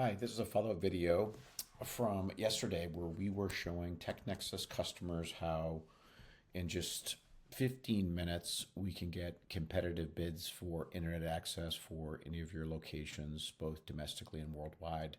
Hi, this is a follow-up video from yesterday where we were showing TechNexus customers how in just 15 minutes we can get competitive bids for internet access for any of your locations, both domestically and worldwide.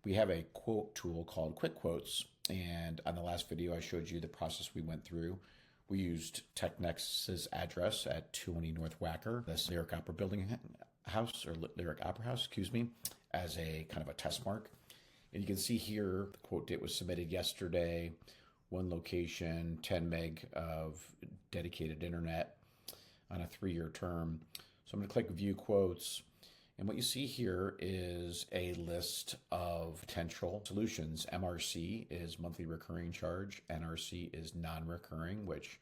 We have a quote tool called QuickQuotes, and on the last video I showed you the process we went through. We used TechNexus's address at 220 North Wacker, that's Lyric Opera Building House, or Lyric Opera House, excuse me, as a kind of a test mark. And you can see here the quote date was submitted yesterday, one location, 10 meg of dedicated internet on a 3-year term. So I'm going to click view quotes. And what you see here is a list of potential solutions. MRC is monthly recurring charge. NRC is non-recurring, which,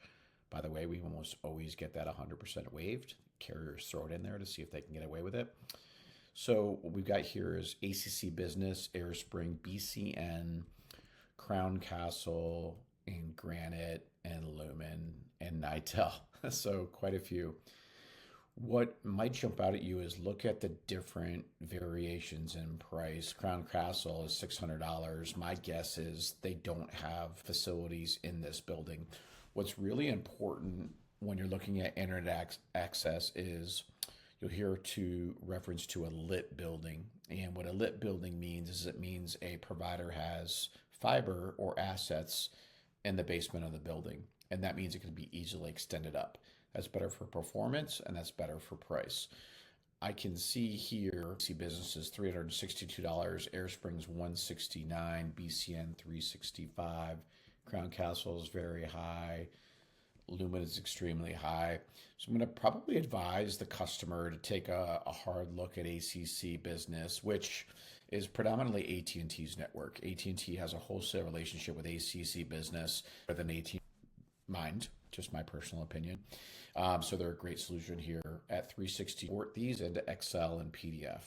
by the way, we almost always get that 100% waived. Carriers throw it in there to see if they can get away with it. So what we've got here is ACC Business, Airspring, BCN, Crown Castle, and Granite, and Lumen, and Nitel. So quite a few. What might jump out at you is look at the different variations in price. Crown Castle is $600. My guess is they don't have facilities in this building. What's really important when you're looking at internet access is you'll hear to reference to a lit building. And what a lit building means is it means a provider has fiber or assets in the basement of the building. And that means it can be easily extended up. That's better for performance and that's better for price. I can see here, see Business is $362, Airspring's $169, BCN $365, Crown Castle is very high, Lumen is extremely high. So I'm going to probably advise the customer to take a hard look at ACC Business, which is predominantly AT&T's network. AT&T has a wholesale relationship with ACC Business rather than AT&T Mind, just my personal opinion. So they're a great solution here at 360. Port these into Excel and PDF.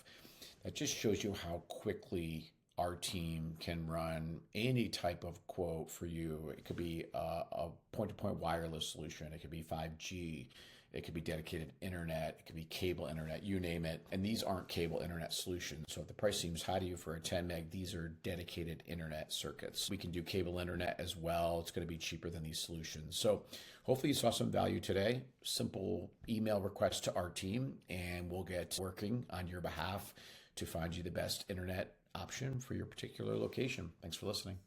That just shows you how quickly our team can run any type of quote for you. It could be a point-to-point wireless solution. It could be 5G. It could be dedicated internet. It could be cable internet, you name it. And these aren't cable internet solutions. So if the price seems high to you for a 10 meg, these are dedicated internet circuits. We can do cable internet as well. It's going to be cheaper than these solutions. So hopefully you saw some value today. Simple email request to our team, and we'll get working on your behalf to find you the best internet option for your particular location. Thanks for listening.